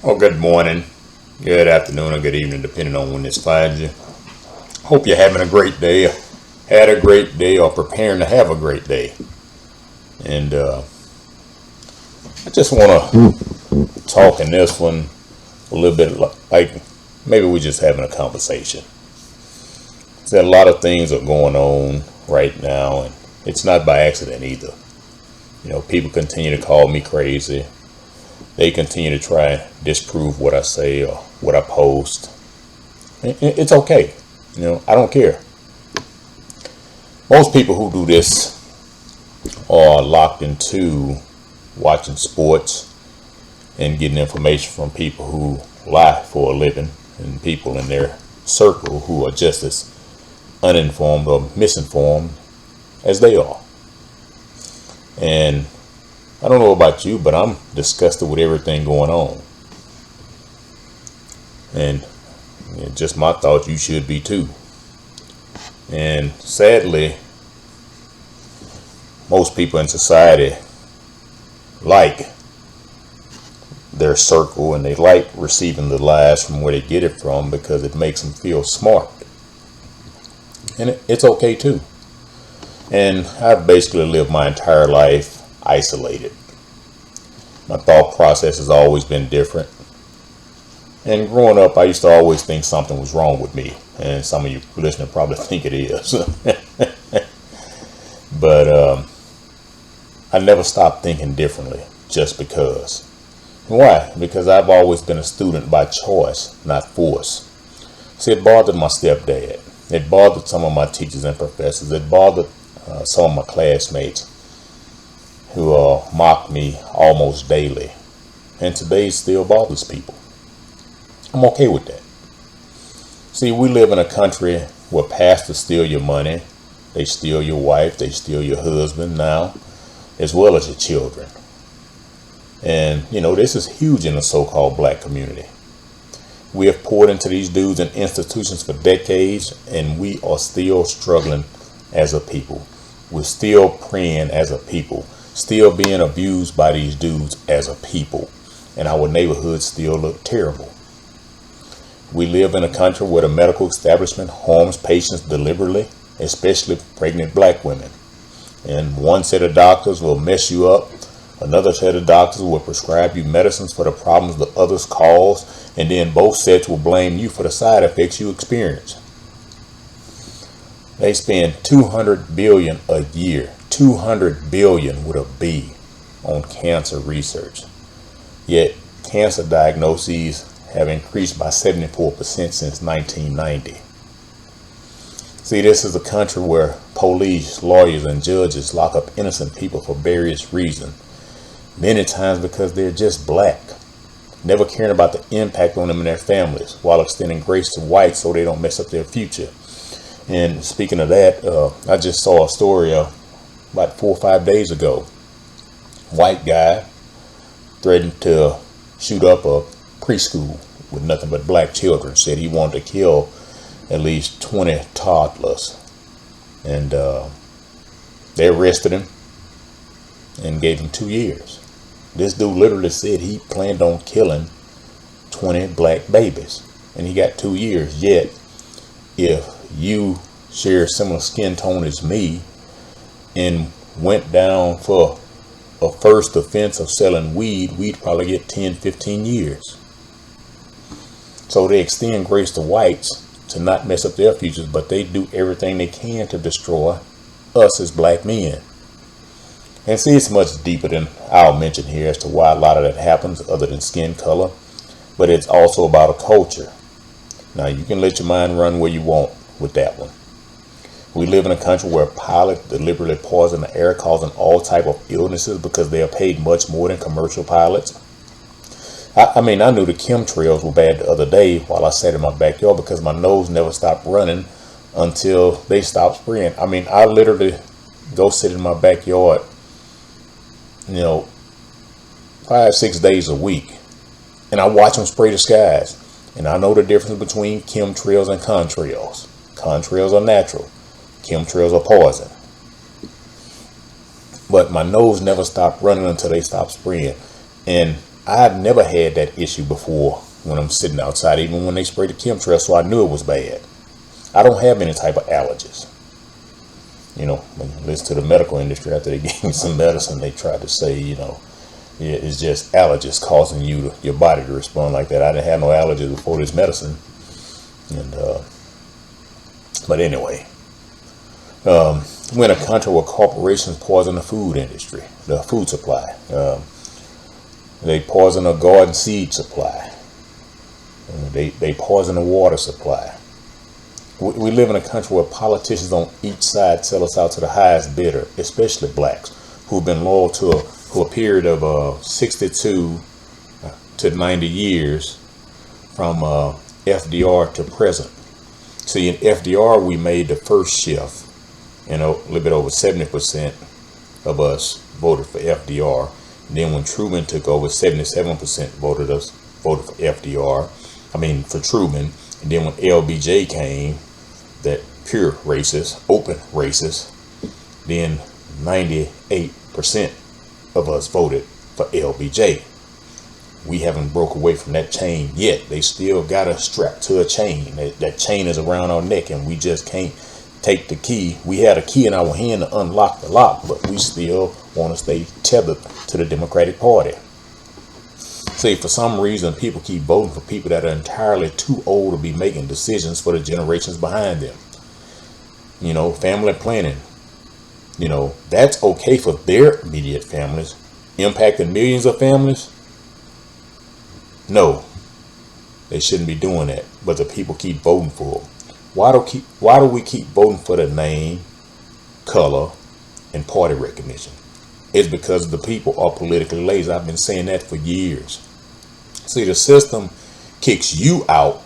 Well, good morning, good afternoon, or good evening, depending on when this finds you. Hope you're having a great day, had a great day, or preparing to have a great day. And I just want to talk in this one a little bit like maybe we're just having a conversation. There's a lot of things are going on right now, and it's not by accident either. People continue to call me crazy. They continue to try and disprove what I say or what I post. It's okay. I don't care. Most people who do this are locked into watching sports and getting information from people who lie for a living and people in their circle who are just as uninformed or misinformed as they are. And I don't know about you, but I'm disgusted with everything going on. And just my thoughts, you should be too. And sadly, most people in society like their circle and they like receiving the lies from where they get it from because it makes them feel smart. And it's okay too. And I've basically lived my entire life isolated. My thought process has always been different. And growing up, I used to always think something was wrong with me. And some of you listening probably think it is. But I never stopped thinking differently just because. Why? Because I've always been a student by choice, not force. See, it bothered my stepdad. It bothered some of my teachers and professors. It bothered some of my classmates who mock me almost daily. And today it still bothers people. I'm okay with that. See, we live in a country where pastors steal your money, they steal your wife, they steal your husband now, as well as your children. And, this is huge in the so-called black community. We have poured into these dudes and institutions for decades, and we are still struggling as a people. We're still praying as a people, still being abused by these dudes as a people, and our neighborhoods still look terrible. We live in a country where the medical establishment harms patients deliberately, especially pregnant black women. And one set of doctors will mess you up, another set of doctors will prescribe you medicines for the problems the others cause, and then both sets will blame you for the side effects you experience. They spend $200 billion a year, $200 billion with a B, on cancer research. Yet cancer diagnoses have increased by 74% since 1990. See, this is a country where police, lawyers, and judges lock up innocent people for various reasons. Many times because they're just black, never caring about the impact on them and their families, while extending grace to whites so they don't mess up their future. And speaking of that, I just saw a story about 4 or 5 days ago. White guy threatened to shoot up a preschool with nothing but black children. Said he wanted to kill at least 20 toddlers. And they arrested him and gave him 2 years. This dude literally said he planned on killing 20 black babies. And he got 2 years. Yet, if you share similar skin tone as me and went down for a first offense of selling weed, we'd probably get 10, 15 years. So they extend grace to whites to not mess up their futures, but they do everything they can to destroy us as black men. And see, it's much deeper than I'll mention here as to why a lot of that happens other than skin color, but it's also about a culture. Now, you can let your mind run where you want with that one. We live in a country where pilots deliberately poison the air, causing all type of illnesses because they are paid much more than commercial pilots. I knew the chemtrails were bad the other day while I sat in my backyard because my nose never stopped running until they stopped spraying. I literally go sit in my backyard, 5-6 days a week, and I watch them spray the skies. And I know the difference between chemtrails and contrails. Contrails are natural. Chemtrails are poison. But my nose never stopped running until they stopped spraying. And I've never had that issue before when I'm sitting outside, even when they sprayed the chemtrail, so I knew it was bad. I don't have any type of allergies. You know, when you listen to the medical industry, after they gave me some medicine, they tried to say, you know, it's just allergies causing your body to respond like that. I didn't have no allergies before this medicine. And but anyway, we're in a country where corporations poison the food industry, the food supply. They poison the garden seed supply. They poison the water supply. We live in a country where politicians on each side sell us out to the highest bidder, especially blacks, who've been loyal to a period of 62 to 90 years from FDR to present. See, in FDR, we made the first shift, and a little bit over 70% of us voted for FDR. And then when Truman took over, 77% voted for FDR. I mean, for Truman. And then when LBJ came, that pure racist, open racist, then 98% of us voted for LBJ. We haven't broke away from that chain yet. They still got us strapped to a chain. That chain is around our neck, and we just can't take the key. We had a key in our hand to unlock the lock, but we still want to stay tethered to the Democratic Party. See, for some reason, people keep voting for people that are entirely too old to be making decisions for the generations behind them. You know, family planning. You know, that's okay for their immediate families. Impacting millions of families? No, they shouldn't be doing that. But the people keep voting for them. Why do we keep voting for the name, color, and party recognition? It's because the people are politically lazy. I've been saying that for years. See, the system kicks you out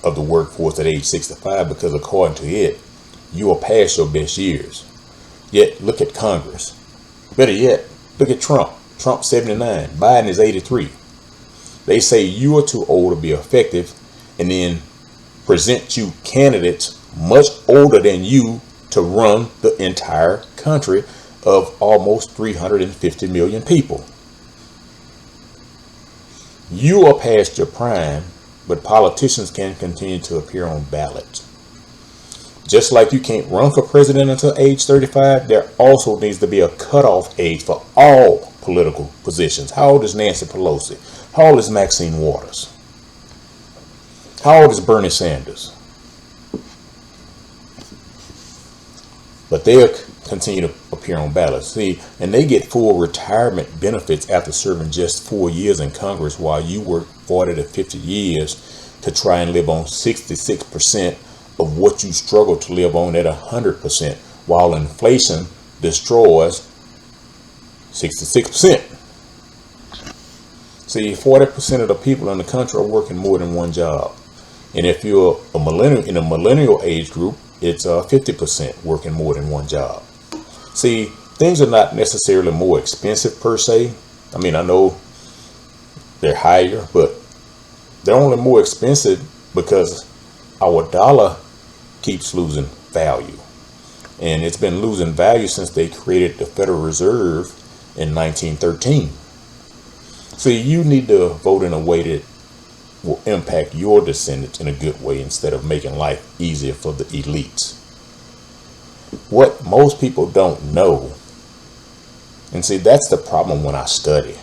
of the workforce at age 65 because according to it, you are past your best years. Yet, look at Congress. Better yet, look at Trump. Trump's 79. Biden is 83. They say you are too old to be effective, and then present you candidates much older than you to run the entire country of almost 350 million people. You are past your prime, but politicians can continue to appear on ballots. Just like you can't run for president until age 35, there also needs to be a cutoff age for all political positions. How old is Nancy Pelosi? How old is Maxine Waters? How old is Bernie Sanders? But they'll continue to appear on ballots. See, and they get full retirement benefits after serving just 4 years in Congress, while you work 40 to 50 years to try and live on 66% of what you struggle to live on at 100%, while inflation destroys 66%. See, 40% of the people in the country are working more than one job. And if you're a millennial, in a millennial age group, it's 50% working more than one job. See, things are not necessarily more expensive per se. I mean, I know they're higher, but they're only more expensive because our dollar keeps losing value. And it's been losing value since they created the Federal Reserve in 1913. See, you need to vote in a way that will impact your descendants in a good way instead of making life easier for the elites. What most people don't know, and see, that's the problem when I study.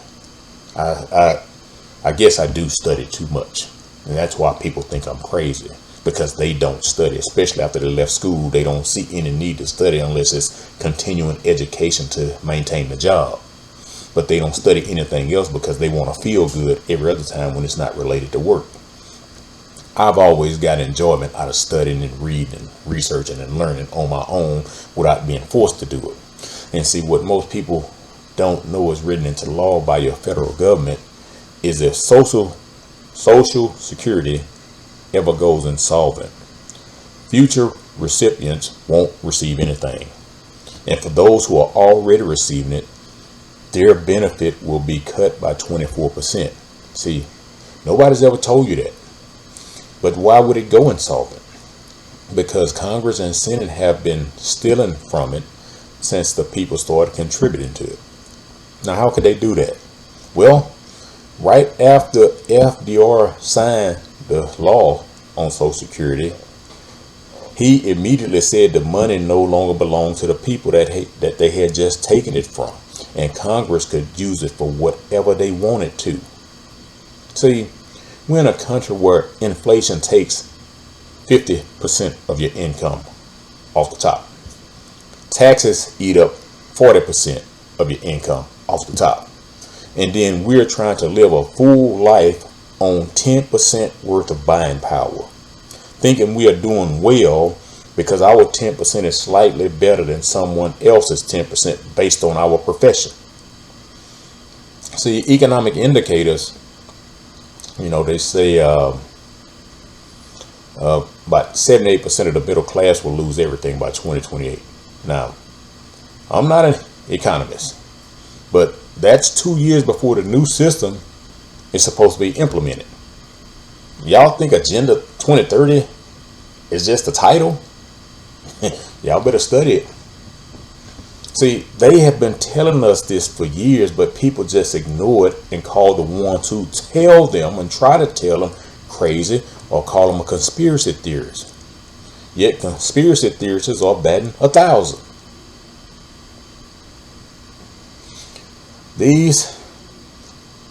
I guess I do study too much, and that's why people think I'm crazy, because they don't study, especially after they left school. They don't see any need to study unless it's continuing education to maintain the job. But they don't study anything else because they want to feel good every other time when it's not related to work. I've always got enjoyment out of studying and reading, researching and learning on my own without being forced to do it. And see, what most people don't know is written into law by your federal government is if Social Security ever goes insolvent, future recipients won't receive anything. And for those who are already receiving it, their benefit will be cut by 24%. See, nobody's ever told you that. But why would it go insolvent? Because Congress and Senate have been stealing from it since the people started contributing to it. Now, how could they do that? Well, Right after FDR signed the law on Social Security, he immediately said the money no longer belonged to the people that they had just taken it from, and Congress could use it for whatever they wanted to. See, we're in a country where inflation takes 50% of your income off the top. Taxes eat up 40% of your income off the top. And then we're trying to live a full life on 10% worth of buying power, thinking we are doing well because our 10% is slightly better than someone else's 10% based on our profession. See, economic indicators, they say about 78% of the middle class will lose everything by 2028. Now, I'm not an economist, but that's 2 years before the new system is supposed to be implemented. Y'all think Agenda 2030 is just a title? Y'all better study it. See, they have been telling us this for years, but people just ignore it and call the ones who tell them and try to tell them crazy or call them a conspiracy theorist. Yet conspiracy theorists are batting 1,000. These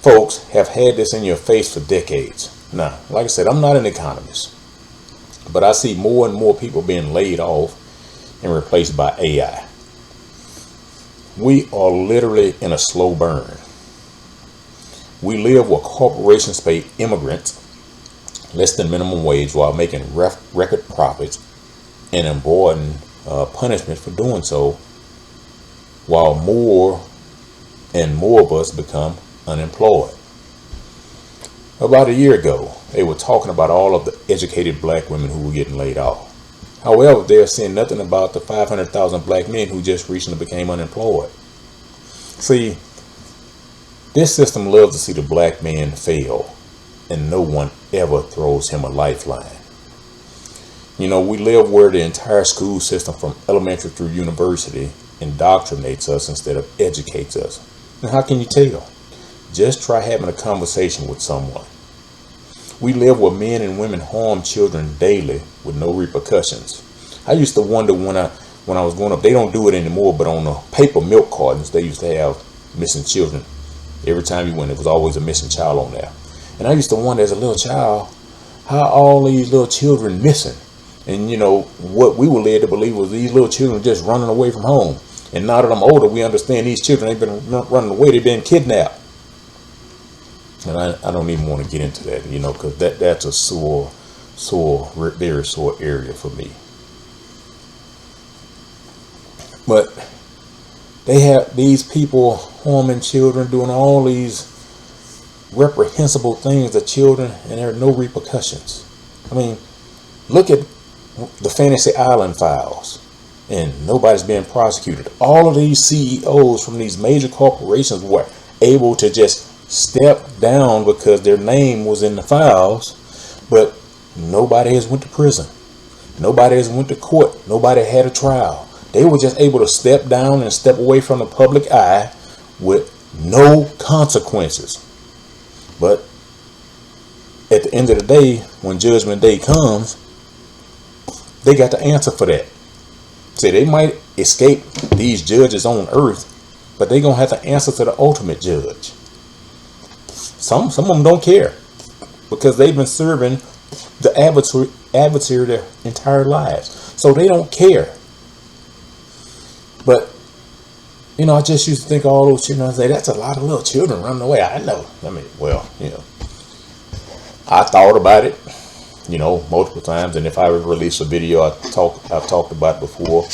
folks have had this in your face for decades. Now, like I said, I'm not an economist, but I see more and more people being laid off and replaced by AI. We are literally in a slow burn. We live where corporations pay immigrants less than minimum wage while making record profits and avoiding punishment for doing so, while more and more of us become unemployed. About a year ago, they were talking about all of the educated black women who were getting laid off. However, they're saying nothing about the 500,000 black men who just recently became unemployed. See, this system loves to see the black man fail, and no one ever throws him a lifeline. We live where the entire school system from elementary through university indoctrinates us instead of educates us. And how can you tell? Just try having a conversation with someone. We live where men and women harm children daily with no repercussions. I used to wonder when I was growing up, they don't do it anymore, but on the paper milk cartons, they used to have missing children. Every time you went, there was always a missing child on there. And I used to wonder as a little child, how all these little children missing? And what we were led to believe was these little children just running away from home. And now that I'm older, we understand these children ain't been running away, they've been kidnapped. And I don't even want to get into that, because that's a very sore area for me. But they have these people harming children, doing all these reprehensible things to children, and there are no repercussions. I mean, look at the Fantasy Island files, and nobody's being prosecuted. All of these CEOs from these major corporations were able to just step down because their name was in the files, but nobody has went to prison. Nobody has went to court. Nobody had a trial. They were just able to step down and step away from the public eye with no consequences. But at the end of the day, when Judgment Day comes, they got to answer for that. See, they might escape these judges on earth, but they're going to have to answer to the ultimate judge. Some of them don't care because they've been serving the adversary their entire lives. So they don't care. But, I just used to think all those children, I say, that's a lot of little children running away. I know. I thought about it, multiple times. And if I release a video I've talked about before,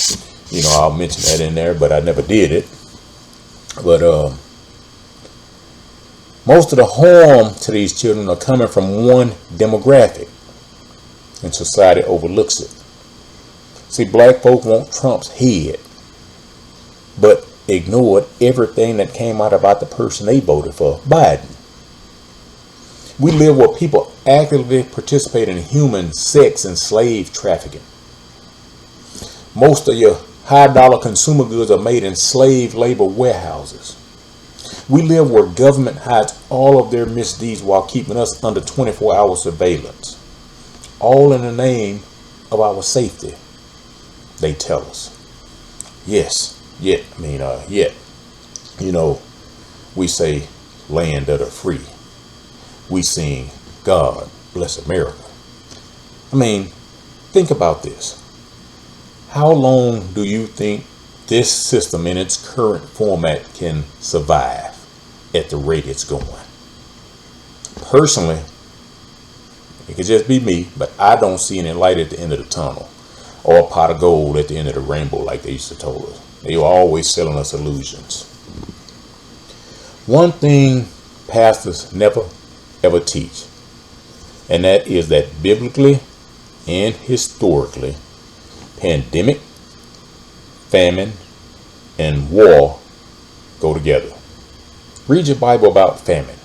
I'll mention that in there, but I never did it. But most of the harm to these children are coming from one demographic, and society overlooks it. See, black folk want Trump's head, but ignored everything that came out about the person they voted for, Biden. We live where people actively participate in human sex and slave trafficking. Most of your high dollar consumer goods are made in slave labor warehouses. We live where government hides all of their misdeeds while keeping us under 24-hour surveillance, all in the name of our safety. They tell us. Yet, we say land of the free. We sing God bless America. Think about this. How long do you think this system in its current format can survive at the rate it's going? Personally, it could just be me, but I don't see any light at the end of the tunnel or a pot of gold at the end of the rainbow like they used to tell us. They were always selling us illusions. One thing pastors never ever teach, and that is that biblically and historically, pandemic, famine, and war go together. Read your Bible about famine.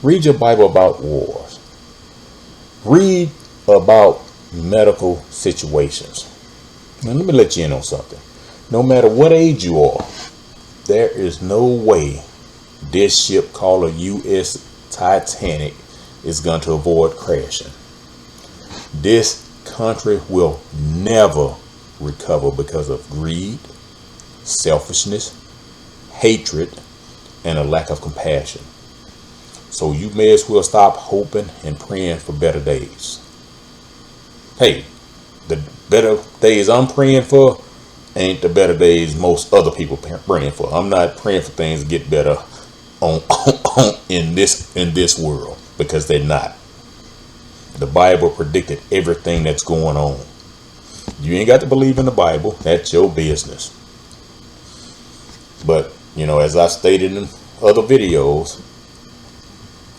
Read your Bible about wars. Read about medical situations. Now let me let you in on something. No matter what age you are, there is no way this ship called a U.S. Titanic is going to avoid crashing. This country will never recover because of greed, selfishness, hatred, and a lack of compassion. So you may as well stop hoping and praying for better days. Hey, the better days I'm praying for ain't the better days most other people praying for. I'm not praying for things to get better in this world, because they're not. The Bible predicted everything that's going on. You ain't got to believe in the Bible. That's your business. But, as I stated in other videos,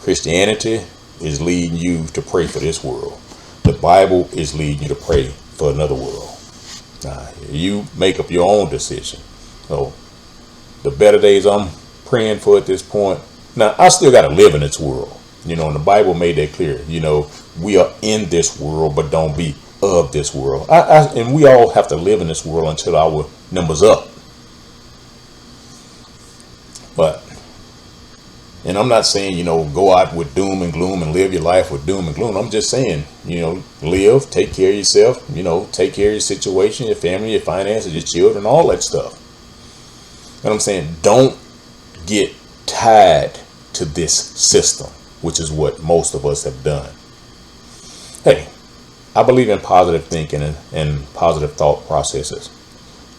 Christianity is leading you to pray for this world. The Bible is leading you to pray for another world. Now, you make up your own decision. So, the better days I'm praying for at this point. Now, I still got to live in this world. And the Bible made that clear. We are in this world, but don't be of this world. And we all have to live in this world until our number's up. And I'm not saying, go out with doom and gloom and live your life with doom and gloom. I'm just saying, live, take care of yourself, take care of your situation, your family, your finances, your children, all that stuff. And I'm saying, don't get tied to this system, which is what most of us have done. Hey, I believe in positive thinking and positive thought processes.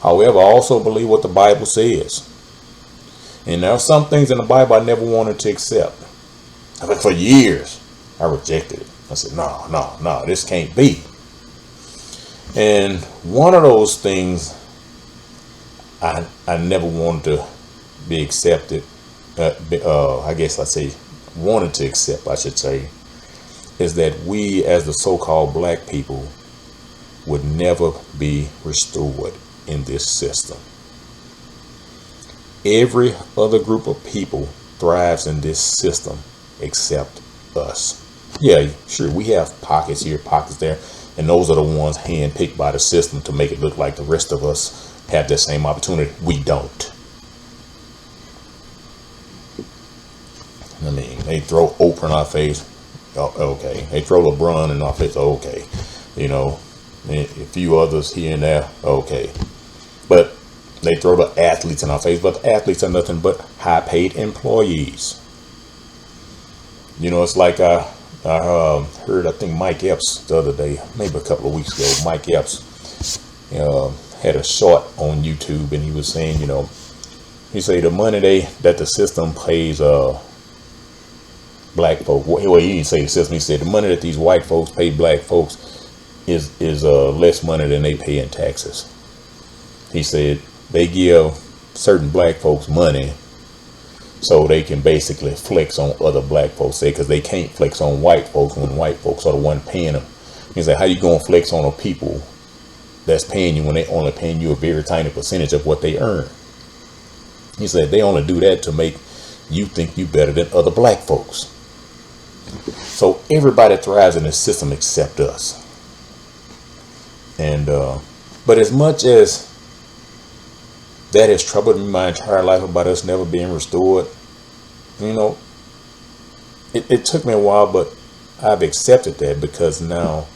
However, I also believe what the Bible says. And there are some things in the Bible I never wanted to accept. For years, I rejected it. I said, no, this can't be. And one of those things I never wanted to be accepted. Wanted to accept, I should say, is that we as the so-called black people would never be restored in this system. Every other group of people thrives in this system except us. Yeah, sure, we have pockets here, pockets there, and those are the ones handpicked by the system to make it look like the rest of us have that same opportunity. We don't. They throw Oprah in our face. Oh, okay. They throw LeBron in our face. Okay. A few others here and there. Okay. But they throw the athletes in our face. But the athletes are nothing but high-paid employees. It's like I heard, I think Mike Epps the other day, maybe a couple of weeks ago. Mike Epps had a short on YouTube, and he was saying, he said the money that the system pays black folk. Well, he didn't say the system. He said the money that these white folks pay black folks is less money than they pay in taxes. He said they give certain black folks money so they can basically flex on other black folks, because they can't flex on white folks when white folks are the one paying them. He said, how you gonna flex on a people that's paying you when they only paying you a very tiny percentage of what they earn? He said they only do that to make you think you better than other black folks. So everybody thrives in this system except us. And but as much as that has troubled me my entire life about us never being restored, You know, it took me a while, but I've accepted that because now,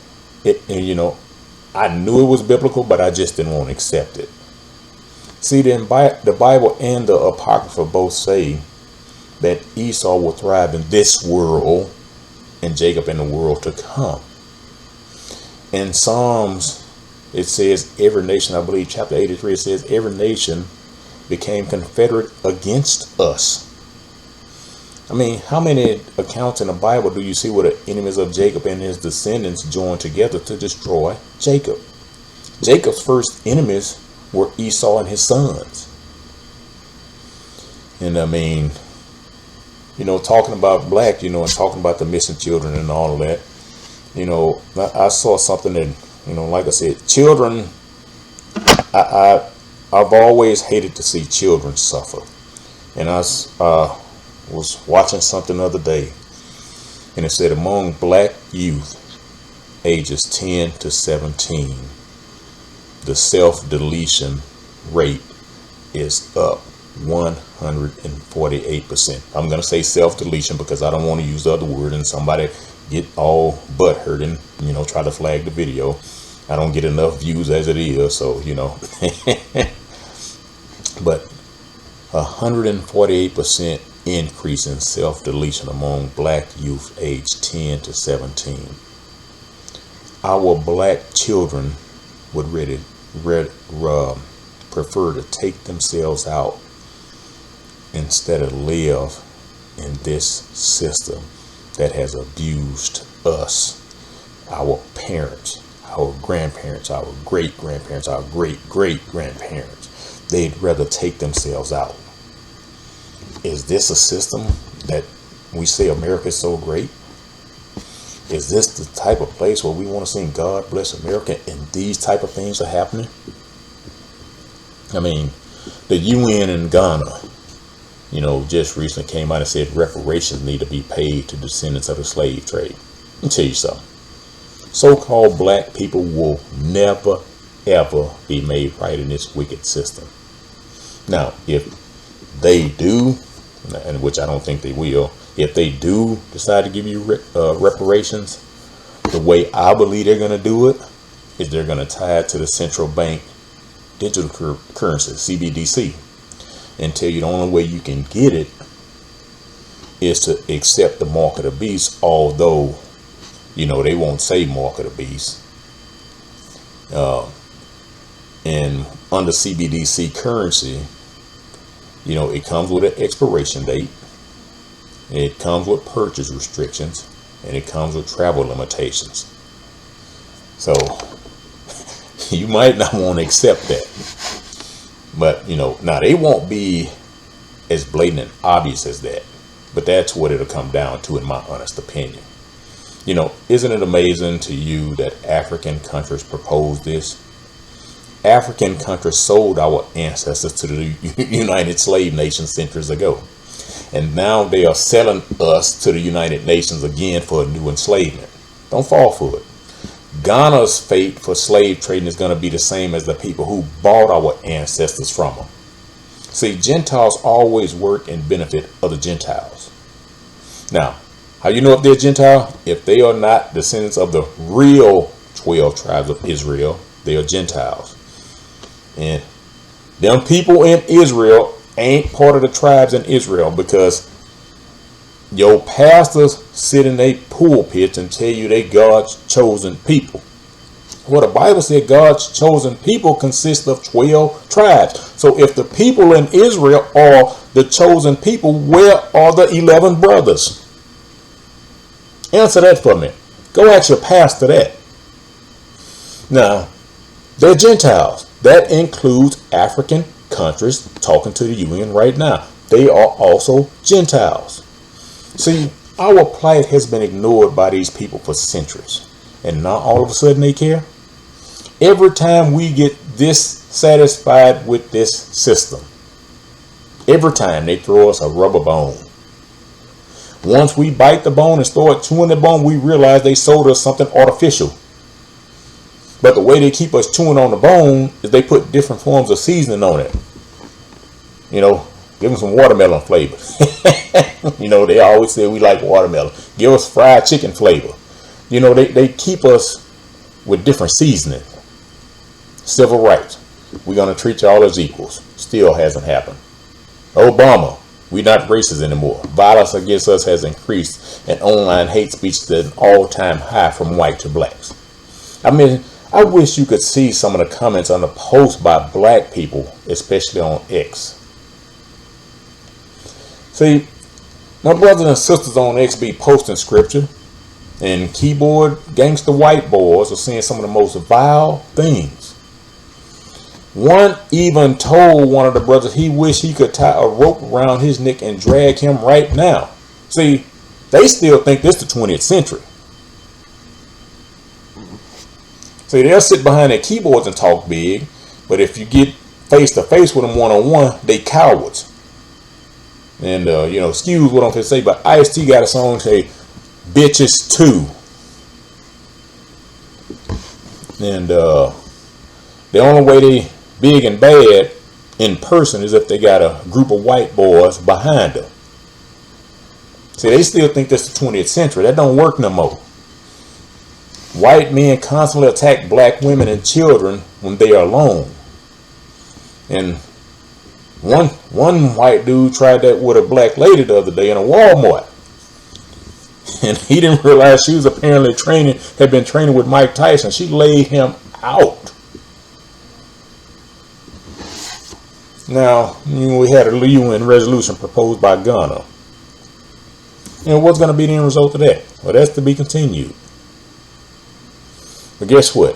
I knew it was biblical, but I just didn't want to accept it. See, the Bible and the Apocrypha both say that Esau will thrive in this world and Jacob in the world to come. In Psalms, it says every nation, I believe chapter 83, it says every nation became confederate against us. I mean, how many accounts in the Bible do you see where the enemies of Jacob and his descendants joined together to destroy Jacob? Jacob's first enemies were Esau and his sons. And I mean, talking about black, and talking about the missing children and all of that, I saw something that, like I said, children, I've always hated to see children suffer. And I was watching something the other day, and it said among black youth ages 10 to 17, the self-deletion rate is up 148%. I'm going to say self-deletion because I don't want to use the other word and somebody get all butthurt and, try to flag the video. I don't get enough views as it is, so, but 148% increase in self-deletion among black youth aged 10 to 17. Our black children would prefer to take themselves out instead of live in this system that has abused us, our parents, our grandparents, our great-grandparents, our great-great-grandparents. They'd rather take themselves out. Is this a system that we say America is so great? Is this the type of place where we want to sing God Bless America and these type of things are happening? I mean, the UN in Ghana, just recently came out and said reparations need to be paid to descendants of the slave trade. Let me tell you something. So-called black people will never, ever be made right in this wicked system. Now, if they do, and which I don't think they will, if they do decide to give you reparations, the way I believe they're going to do it is they're going to tie it to the central bank digital currency, CBDC, and tell you the only way you can get it is to accept the mark of the beast, although, they won't say mark of the beast. And under CBDC currency, it comes with an expiration date, it comes with purchase restrictions, and it comes with travel limitations. So you might not want to accept that. But, now they won't be as blatant and obvious as that. But that's what it'll come down to, in my honest opinion. Isn't it amazing to you that African countries proposed this? African countries sold our ancestors to the United Slave Nations centuries ago. And now they are selling us to the United Nations again for a new enslavement. Don't fall for it. Ghana's fate for slave trading is going to be the same as the people who bought our ancestors from them. See, Gentiles always work and benefit other Gentiles. Now, how you know if they're Gentile? If they are not descendants of the real 12 tribes of Israel, they are Gentiles. And them people in Israel ain't part of the tribes in Israel, because your pastors sit in their pulpits and tell you they God's chosen people. Well, the Bible said God's chosen people consist of 12 tribes. So if the people in Israel are the chosen people, where are the 11 brothers? Answer that for me. Go ask your pastor that. Now, they're Gentiles. That includes African countries talking to the UN right now. They are also Gentiles. See, our plight has been ignored by these people for centuries. And now all of a sudden they care. Every time we get dissatisfied with this system, every time they throw us a rubber bone. Once we bite the bone and start chewing the bone, we realize they sold us something artificial. But the way they keep us chewing on the bone is they put different forms of seasoning on it. Give them some watermelon flavor. You know, they always say we like watermelon. Give us fried chicken flavor. You know, they keep us with different seasoning. Civil rights. We're going to treat y'all as equals. Still hasn't happened. Obama. We're not racist anymore. Violence against us has increased, and online hate speech is at an all-time high from white to blacks. I mean, I wish you could see some of the comments on the post by black people, especially on X. See, my brothers and sisters on X be posting scripture, and keyboard gangster white boys are saying some of the most vile things. One even told one of the brothers he wished he could tie a rope around his neck and drag him right now. See, they still think this is the 20th century. See, they'll sit behind their keyboards and talk big, but if you get face to face with them one-on-one, they cowards. And, you know, excuse what I'm going to say, but Ice-T got a song say, bitches too. And the only way they big and bad in person is if they got a group of white boys behind them. See, they still think that's the 20th century. That don't work no more. White men constantly attack black women and children when they are alone. And one white dude tried that with a black lady the other day in a Walmart. And he didn't realize she was apparently had been training with Mike Tyson. She laid him out. Now, we had a UN resolution proposed by Ghana. And what's going to be the end result of that? Well, that's to be continued. But guess what?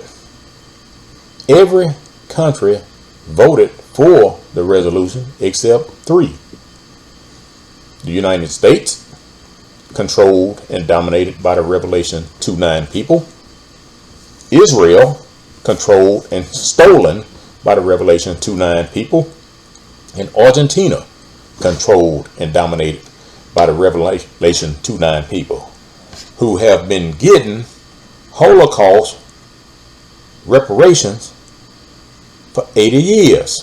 Every country voted for the resolution except 3. The United States, controlled and dominated by the Revelation 2:9 people. Israel, controlled and stolen by the Revelation 2:9 people. And Argentina, controlled and dominated by the Revelation 2:9 people, who have been getting Holocaust reparations for 80 years.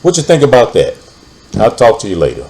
What you think about that? I'll talk to you later.